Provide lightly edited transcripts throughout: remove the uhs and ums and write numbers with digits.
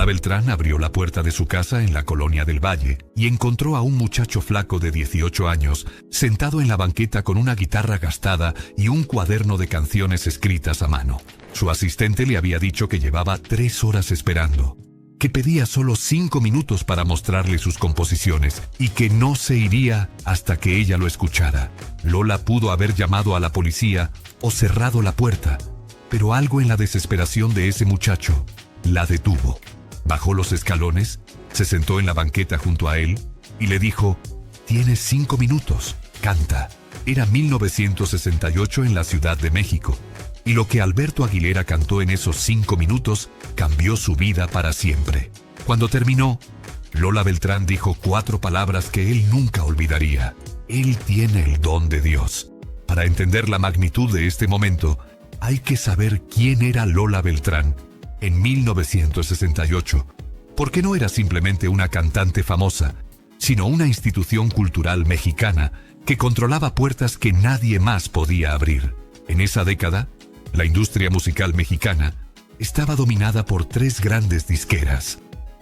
Beltrán abrió la puerta de su casa en la Colonia del Valle y encontró a un muchacho flaco de 18 años sentado en la banqueta con una guitarra gastada y un cuaderno de canciones escritas a mano. Su asistente le había dicho que llevaba 3 horas esperando, que pedía solo 5 minutos para mostrarle sus composiciones y que no se iría hasta que ella lo escuchara. Lola pudo haber llamado a la policía o cerrado la puerta, pero algo en la desesperación de ese muchacho la detuvo. Bajó los escalones, se sentó en la banqueta junto a él y le dijo: «Tienes 5 minutos, canta». Era 1968 en la Ciudad de México, y lo que Alberto Aguilera cantó en esos 5 minutos cambió su vida para siempre. Cuando terminó, Lola Beltrán dijo 4 palabras que él nunca olvidaría: «Él tiene el don de Dios». Para entender la magnitud de este momento, hay que saber quién era Lola Beltrán en 1968, porque no era simplemente una cantante famosa, sino una institución cultural mexicana que controlaba puertas que nadie más podía abrir. En esa década, la industria musical mexicana estaba dominada por 3 grandes disqueras: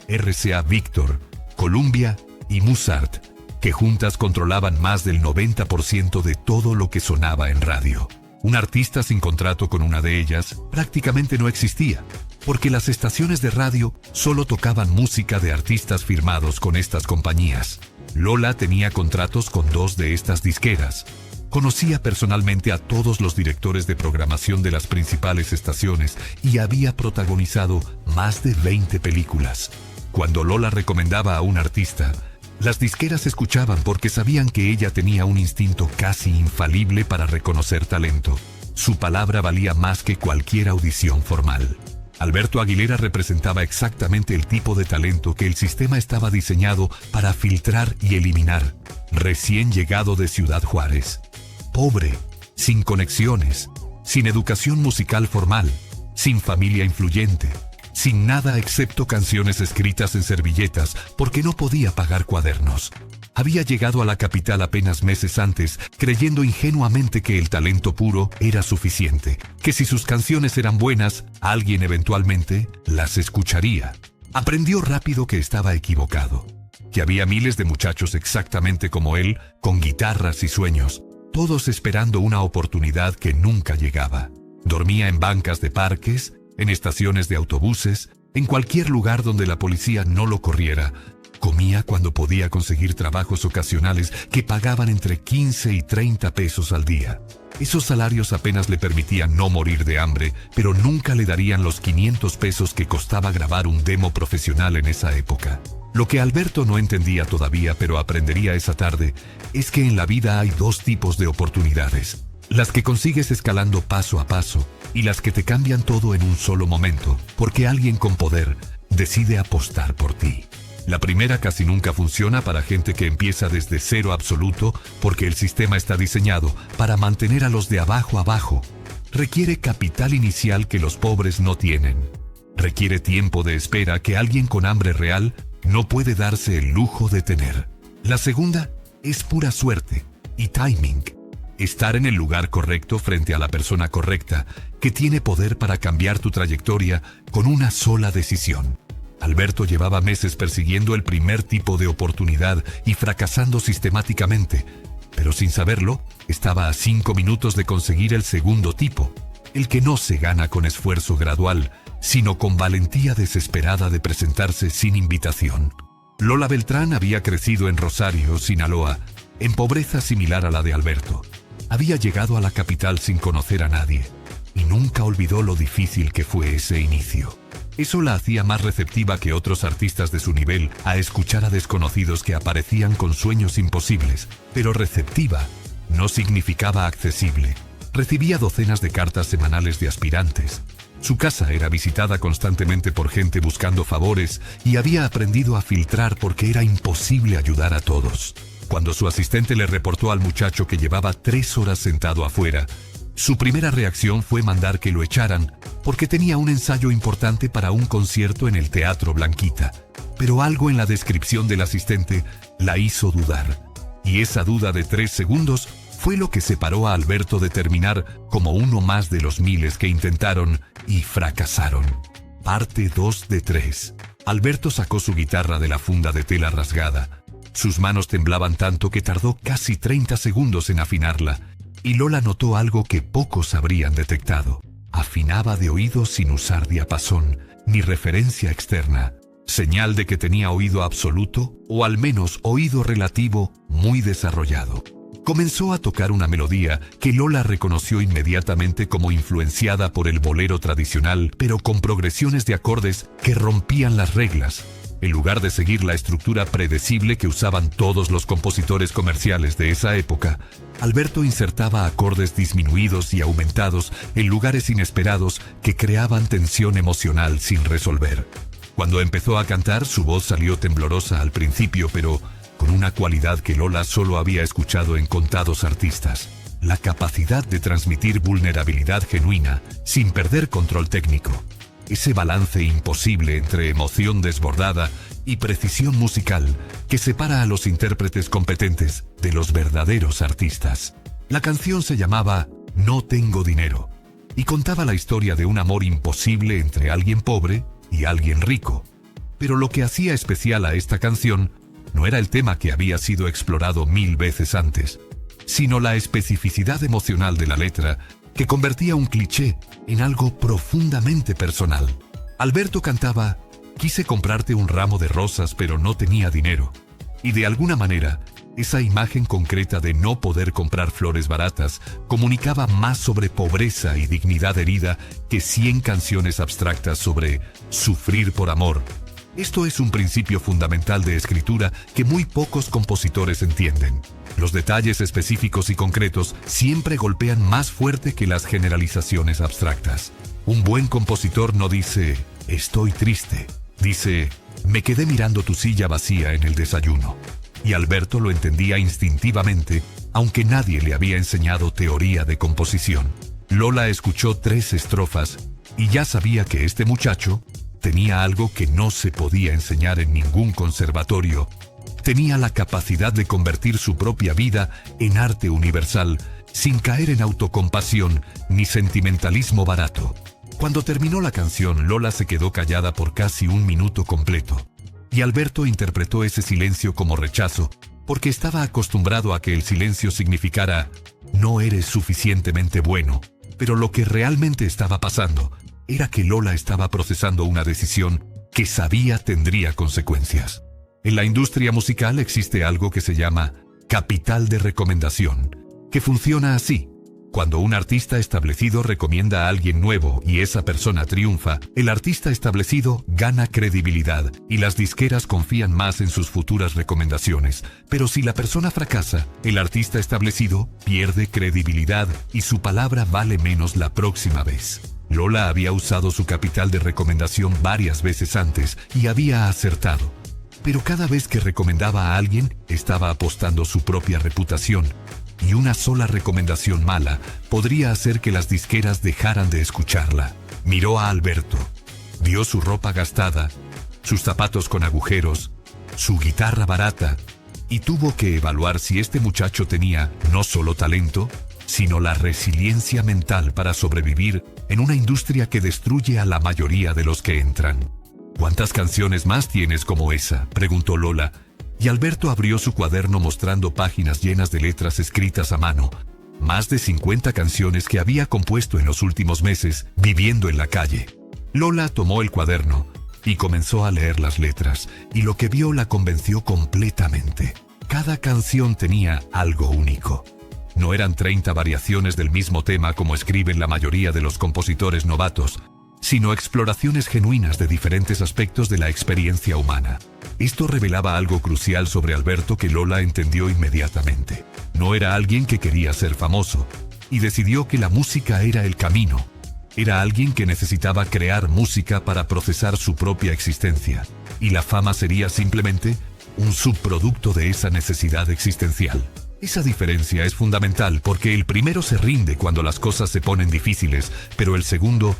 RCA Víctor, Columbia y Mozart, que juntas controlaban más del 90% de todo lo que sonaba en radio. Un artista sin contrato con una de ellas prácticamente no existía, porque las estaciones de radio solo tocaban música de artistas firmados con estas compañías. Lola tenía contratos con 2 de estas disqueras. Conocía personalmente a todos los directores de programación de las principales estaciones y había protagonizado más de 20 películas. Cuando Lola recomendaba a un artista, las disqueras escuchaban porque sabían que ella tenía un instinto casi infalible para reconocer talento. Su palabra valía más que cualquier audición formal. Alberto Aguilera representaba exactamente el tipo de talento que el sistema estaba diseñado para filtrar y eliminar. Recién llegado de Ciudad Juárez, pobre, sin conexiones, sin educación musical formal, sin familia influyente, sin nada excepto canciones escritas en servilletas porque no podía pagar cuadernos. Había llegado a la capital apenas meses antes, creyendo ingenuamente que el talento puro era suficiente, que si sus canciones eran buenas, alguien eventualmente las escucharía. Aprendió rápido que estaba equivocado, que había miles de muchachos exactamente como él, con guitarras y sueños, todos esperando una oportunidad que nunca llegaba. Dormía en bancas de parques, en estaciones de autobuses, en cualquier lugar donde la policía no lo corriera. Comía cuando podía conseguir trabajos ocasionales que pagaban entre 15 y 30 pesos al día. Esos salarios apenas le permitían no morir de hambre, pero nunca le darían los 500 pesos que costaba grabar un demo profesional en esa época. Lo que Alberto no entendía todavía, pero aprendería esa tarde, es que en la vida hay 2 tipos de oportunidades: las que consigues escalando paso a paso y las que te cambian todo en un solo momento, porque alguien con poder decide apostar por ti. La primera casi nunca funciona para gente que empieza desde cero absoluto, porque el sistema está diseñado para mantener a los de abajo abajo. Requiere capital inicial que los pobres no tienen. Requiere tiempo de espera que alguien con hambre real no puede darse el lujo de tener. La segunda es pura suerte y timing. Estar en el lugar correcto frente a la persona correcta, que tiene poder para cambiar tu trayectoria con una sola decisión. Alberto llevaba meses persiguiendo el primer tipo de oportunidad y fracasando sistemáticamente, pero sin saberlo, estaba a 5 minutos de conseguir el segundo tipo, el que no se gana con esfuerzo gradual, sino con valentía desesperada de presentarse sin invitación. Lola Beltrán había crecido en Rosario, Sinaloa, en pobreza similar a la de Alberto. Había llegado a la capital sin conocer a nadie y nunca olvidó lo difícil que fue ese inicio. Eso la hacía más receptiva que otros artistas de su nivel a escuchar a desconocidos que aparecían con sueños imposibles, pero receptiva no significaba accesible. Recibía docenas de cartas semanales de aspirantes. Su casa era visitada constantemente por gente buscando favores y había aprendido a filtrar porque era imposible ayudar a todos. Cuando su asistente le reportó al muchacho que llevaba 3 horas sentado afuera, su primera reacción fue mandar que lo echaran porque tenía un ensayo importante para un concierto en el Teatro Blanquita. Pero algo en la descripción del asistente la hizo dudar, y esa duda de 3 segundos fue lo que separó a Alberto de terminar como uno más de los miles que intentaron y fracasaron. Parte 2 de 3. Alberto sacó su guitarra de la funda de tela rasgada. Sus manos temblaban tanto que tardó casi 30 segundos en afinarla, y Lola notó algo que pocos habrían detectado. Afinaba de oído sin usar diapasón ni referencia externa, señal de que tenía oído absoluto, o al menos oído relativo, muy desarrollado. Comenzó a tocar una melodía que Lola reconoció inmediatamente como influenciada por el bolero tradicional, pero con progresiones de acordes que rompían las reglas. En lugar de seguir la estructura predecible que usaban todos los compositores comerciales de esa época, Alberto insertaba acordes disminuidos y aumentados en lugares inesperados que creaban tensión emocional sin resolver. Cuando empezó a cantar, su voz salió temblorosa al principio, pero con una cualidad que Lola solo había escuchado en contados artistas: la capacidad de transmitir vulnerabilidad genuina sin perder control técnico. Ese balance imposible entre emoción desbordada y precisión musical que separa a los intérpretes competentes de los verdaderos artistas. La canción se llamaba No tengo dinero y contaba la historia de un amor imposible entre alguien pobre y alguien rico. Pero lo que hacía especial a esta canción no era el tema que había sido explorado 1000 veces antes, sino la especificidad emocional de la letra que convertía un cliché en algo profundamente personal. Alberto cantaba: quise comprarte un ramo de rosas pero no tenía dinero. Y de alguna manera, esa imagen concreta de no poder comprar flores baratas comunicaba más sobre pobreza y dignidad herida que 100 canciones abstractas sobre sufrir por amor. Esto es un principio fundamental de escritura que muy pocos compositores entienden. Los detalles específicos y concretos siempre golpean más fuerte que las generalizaciones abstractas. Un buen compositor no dice «estoy triste», dice «me quedé mirando tu silla vacía en el desayuno». Y Alberto lo entendía instintivamente, aunque nadie le había enseñado teoría de composición. Lola escuchó 3 estrofas y ya sabía que este muchacho tenía algo que no se podía enseñar en ningún conservatorio. Tenía la capacidad de convertir su propia vida en arte universal, sin caer en autocompasión ni sentimentalismo barato. Cuando terminó la canción, Lola se quedó callada por casi 1 minuto completo. Y Alberto interpretó ese silencio como rechazo, porque estaba acostumbrado a que el silencio significara «no eres suficientemente bueno». Pero lo que realmente estaba pasando era que Lola estaba procesando una decisión que sabía tendría consecuencias. En la industria musical existe algo que se llama capital de recomendación, que funciona así. Cuando un artista establecido recomienda a alguien nuevo y esa persona triunfa, el artista establecido gana credibilidad y las disqueras confían más en sus futuras recomendaciones. Pero si la persona fracasa, el artista establecido pierde credibilidad y su palabra vale menos la próxima vez. Lola había usado su capital de recomendación varias veces antes y había acertado. Pero cada vez que recomendaba a alguien, estaba apostando su propia reputación. Y una sola recomendación mala podría hacer que las disqueras dejaran de escucharla. Miró a Alberto. Vio su ropa gastada, sus zapatos con agujeros, su guitarra barata, y tuvo que evaluar si este muchacho tenía no solo talento, sino la resiliencia mental para sobrevivir en una industria que destruye a la mayoría de los que entran. ¿Cuántas canciones más tienes como esa?, preguntó Lola, y Alberto abrió su cuaderno mostrando páginas llenas de letras escritas a mano. Más de 50 canciones que había compuesto en los últimos meses, viviendo en la calle. Lola tomó el cuaderno y comenzó a leer las letras, y lo que vio la convenció completamente. Cada canción tenía algo único. No eran 30 variaciones del mismo tema como escriben la mayoría de los compositores novatos, sino exploraciones genuinas de diferentes aspectos de la experiencia humana. Esto revelaba algo crucial sobre Alberto que Lola entendió inmediatamente. No era alguien que quería ser famoso, y decidió que la música era el camino. Era alguien que necesitaba crear música para procesar su propia existencia, y la fama sería simplemente un subproducto de esa necesidad existencial. Esa diferencia es fundamental porque el primero se rinde cuando las cosas se ponen difíciles, pero el segundo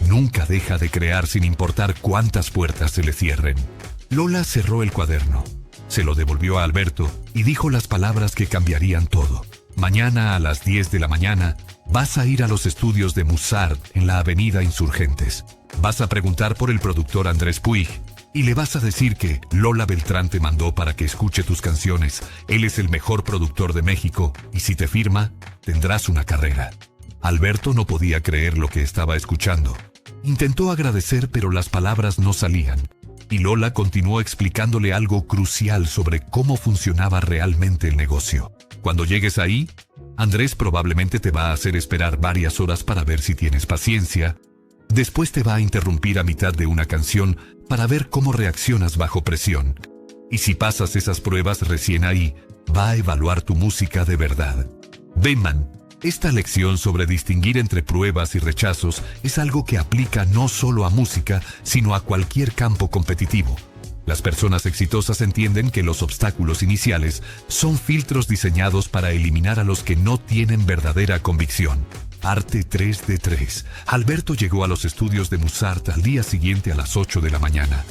nunca deja de crear sin importar cuántas puertas se le cierren. Lola cerró el cuaderno, se lo devolvió a Alberto y dijo las palabras que cambiarían todo. Mañana a las 10 de la mañana vas a ir a los estudios de Musart en la avenida Insurgentes. Vas a preguntar por el productor Andrés Puig Y le vas a decir que Lola Beltrán te mandó para que escuche tus canciones. Él es el mejor productor de México y si te firma, tendrás una carrera. Alberto no podía creer lo que estaba escuchando. Intentó agradecer, pero las palabras no salían. Y Lola continuó explicándole algo crucial sobre cómo funcionaba realmente el negocio. Cuando llegues ahí, Andrés probablemente te va a hacer esperar varias horas para ver si tienes paciencia. Después te va a interrumpir a mitad de una canción para ver cómo reaccionas bajo presión. Y si pasas esas pruebas recién ahí, va a evaluar tu música de verdad. Beman, esta lección sobre distinguir entre pruebas y rechazos es algo que aplica no solo a música, sino a cualquier campo competitivo. Las personas exitosas entienden que los obstáculos iniciales son filtros diseñados para eliminar a los que no tienen verdadera convicción. Parte 3 de 3. Alberto llegó a los estudios de Mozart al día siguiente a las 8 de la mañana.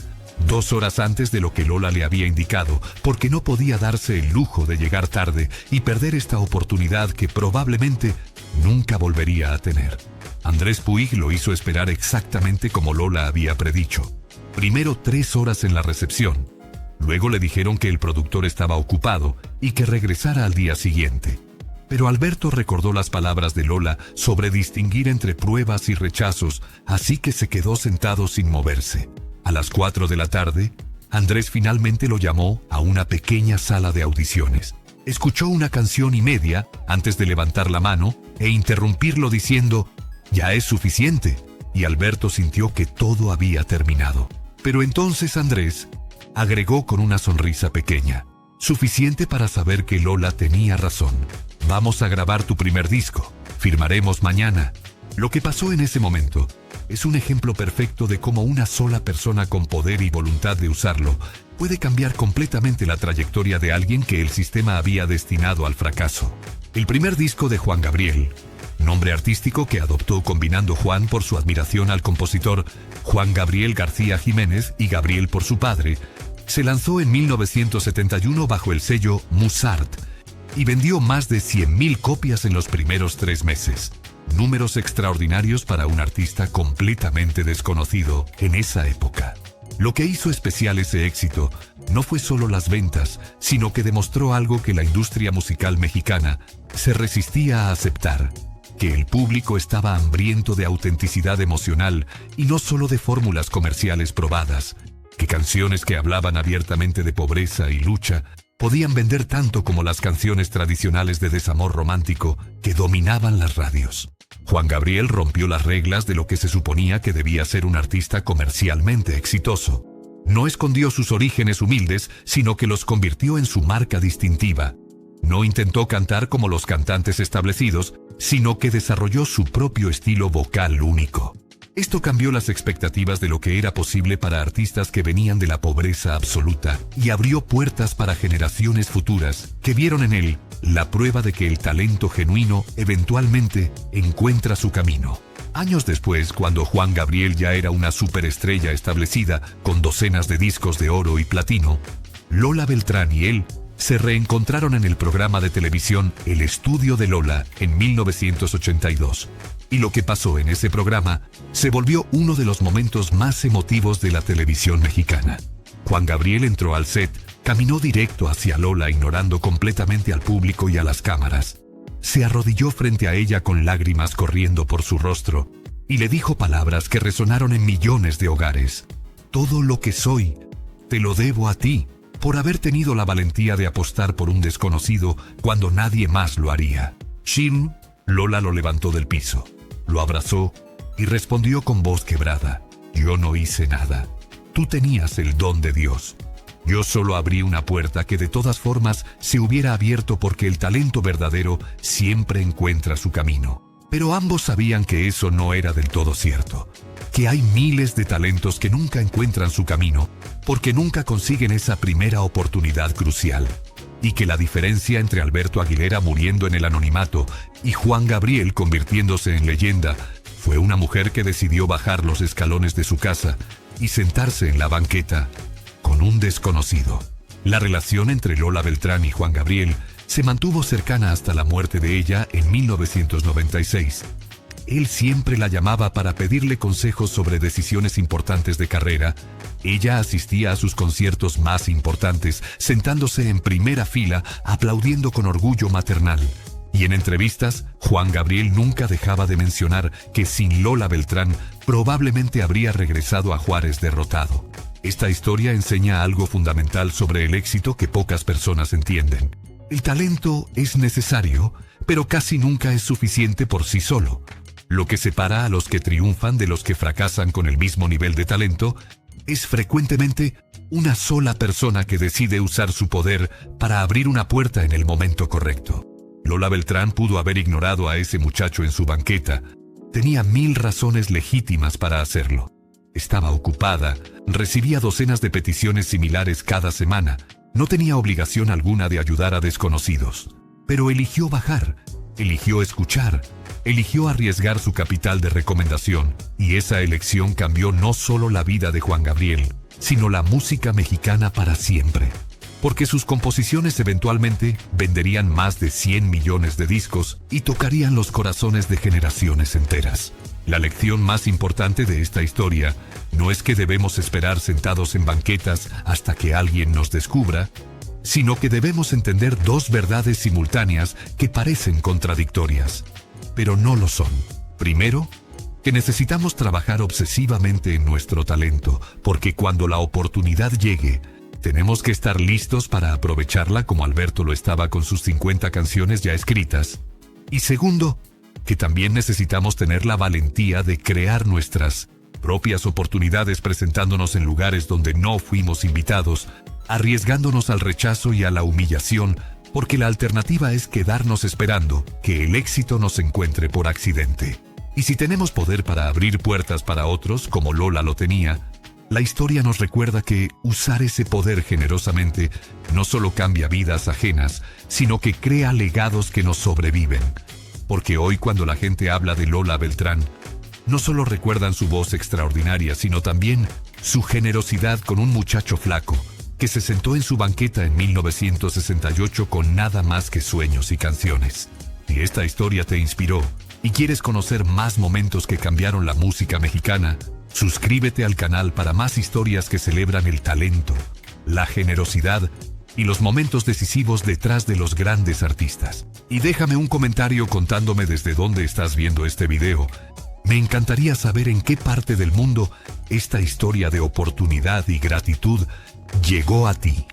2 horas antes de lo que Lola le había indicado, porque no podía darse el lujo de llegar tarde y perder esta oportunidad que probablemente nunca volvería a tener. Andrés Puig lo hizo esperar exactamente como Lola había predicho. Primero 3 horas en la recepción. Luego le dijeron que el productor estaba ocupado y que regresara al día siguiente. Pero Alberto recordó las palabras de Lola sobre distinguir entre pruebas y rechazos, así que se quedó sentado sin moverse. A las 4 de la tarde, Andrés finalmente lo llamó a una pequeña sala de audiciones. Escuchó una canción y media antes de levantar la mano e interrumpirlo diciendo, «Ya es suficiente», y Alberto sintió que todo había terminado. Pero entonces Andrés agregó con una sonrisa pequeña, «Suficiente para saber que Lola tenía razón. Vamos a grabar tu primer disco. Firmaremos mañana». Lo que pasó en ese momento es un ejemplo perfecto de cómo una sola persona con poder y voluntad de usarlo puede cambiar completamente la trayectoria de alguien que el sistema había destinado al fracaso. El primer disco de Juan Gabriel, nombre artístico que adoptó combinando Juan por su admiración al compositor Juan Gabriel García Jiménez y Gabriel por su padre, se lanzó en 1971 bajo el sello Mozart y vendió más de 100.000 copias en los primeros 3 meses. Números extraordinarios para un artista completamente desconocido en esa época. Lo que hizo especial ese éxito no fue solo las ventas, sino que demostró algo que la industria musical mexicana se resistía a aceptar, que el público estaba hambriento de autenticidad emocional y no solo de fórmulas comerciales probadas, que canciones que hablaban abiertamente de pobreza y lucha podían vender tanto como las canciones tradicionales de desamor romántico que dominaban las radios. Juan Gabriel rompió las reglas de lo que se suponía que debía ser un artista comercialmente exitoso. No escondió sus orígenes humildes, sino que los convirtió en su marca distintiva. No intentó cantar como los cantantes establecidos, sino que desarrolló su propio estilo vocal único. Esto cambió las expectativas de lo que era posible para artistas que venían de la pobreza absoluta y abrió puertas para generaciones futuras que vieron en él la prueba de que el talento genuino eventualmente encuentra su camino. Años después, cuando Juan Gabriel ya era una superestrella establecida con docenas de discos de oro y platino, Lola Beltrán y él se reencontraron en el programa de televisión El Estudio de Lola en 1982. Y lo que pasó en ese programa se volvió uno de los momentos más emotivos de la televisión mexicana. Juan Gabriel entró al set, caminó directo hacia Lola ignorando completamente al público y a las cámaras. Se arrodilló frente a ella con lágrimas corriendo por su rostro y le dijo palabras que resonaron en millones de hogares. «Todo lo que soy, te lo debo a ti, por haber tenido la valentía de apostar por un desconocido cuando nadie más lo haría». Shin, Lola lo levantó del piso, lo abrazó y respondió con voz quebrada: «Yo no hice nada. Tú tenías el don de Dios. Yo solo abrí una puerta que de todas formas se hubiera abierto porque el talento verdadero siempre encuentra su camino». Pero ambos sabían que eso no era del todo cierto, que hay miles de talentos que nunca encuentran su camino porque nunca consiguen esa primera oportunidad crucial, y que la diferencia entre Alberto Aguilera muriendo en el anonimato y Juan Gabriel convirtiéndose en leyenda fue una mujer que decidió bajar los escalones de su casa y sentarse en la banqueta con un desconocido. La relación entre Lola Beltrán y Juan Gabriel se mantuvo cercana hasta la muerte de ella en 1996. Él siempre la llamaba para pedirle consejos sobre decisiones importantes de carrera. Ella asistía a sus conciertos más importantes, sentándose en primera fila, aplaudiendo con orgullo maternal. Y en entrevistas, Juan Gabriel nunca dejaba de mencionar que sin Lola Beltrán probablemente habría regresado a Juárez derrotado. Esta historia enseña algo fundamental sobre el éxito que pocas personas entienden. El talento es necesario, pero casi nunca es suficiente por sí solo. Lo que separa a los que triunfan de los que fracasan con el mismo nivel de talento es frecuentemente una sola persona que decide usar su poder para abrir una puerta en el momento correcto. Lola Beltrán pudo haber ignorado a ese muchacho en su banqueta. Tenía 1000 razones legítimas para hacerlo. Estaba ocupada, recibía docenas de peticiones similares cada semana. No tenía obligación alguna de ayudar a desconocidos. Pero eligió bajar, eligió escuchar, eligió arriesgar su capital de recomendación. Y esa elección cambió no solo la vida de Juan Gabriel, sino la música mexicana para siempre. Porque sus composiciones eventualmente venderían más de 100 millones de discos y tocarían los corazones de generaciones enteras. La lección más importante de esta historia no es que debemos esperar sentados en banquetas hasta que alguien nos descubra, sino que debemos entender dos verdades simultáneas que parecen contradictorias, pero no lo son. Primero, que necesitamos trabajar obsesivamente en nuestro talento, porque cuando la oportunidad llegue, tenemos que estar listos para aprovecharla como Alberto lo estaba con sus 50 canciones ya escritas. Y segundo, que también necesitamos tener la valentía de crear nuestras propias oportunidades presentándonos en lugares donde no fuimos invitados, arriesgándonos al rechazo y a la humillación, porque la alternativa es quedarnos esperando que el éxito nos encuentre por accidente. Y si tenemos poder para abrir puertas para otros, como Lola lo tenía, la historia nos recuerda que usar ese poder generosamente no solo cambia vidas ajenas, sino que crea legados que nos sobreviven. Porque hoy cuando la gente habla de Lola Beltrán, no solo recuerdan su voz extraordinaria, sino también su generosidad con un muchacho flaco que se sentó en su banqueta en 1968 con nada más que sueños y canciones. Si esta historia te inspiró y quieres conocer más momentos que cambiaron la música mexicana, suscríbete al canal para más historias que celebran el talento, la generosidad y los momentos decisivos detrás de los grandes artistas. Y déjame un comentario contándome desde dónde estás viendo este video. Me encantaría saber en qué parte del mundo esta historia de oportunidad y gratitud llegó a ti.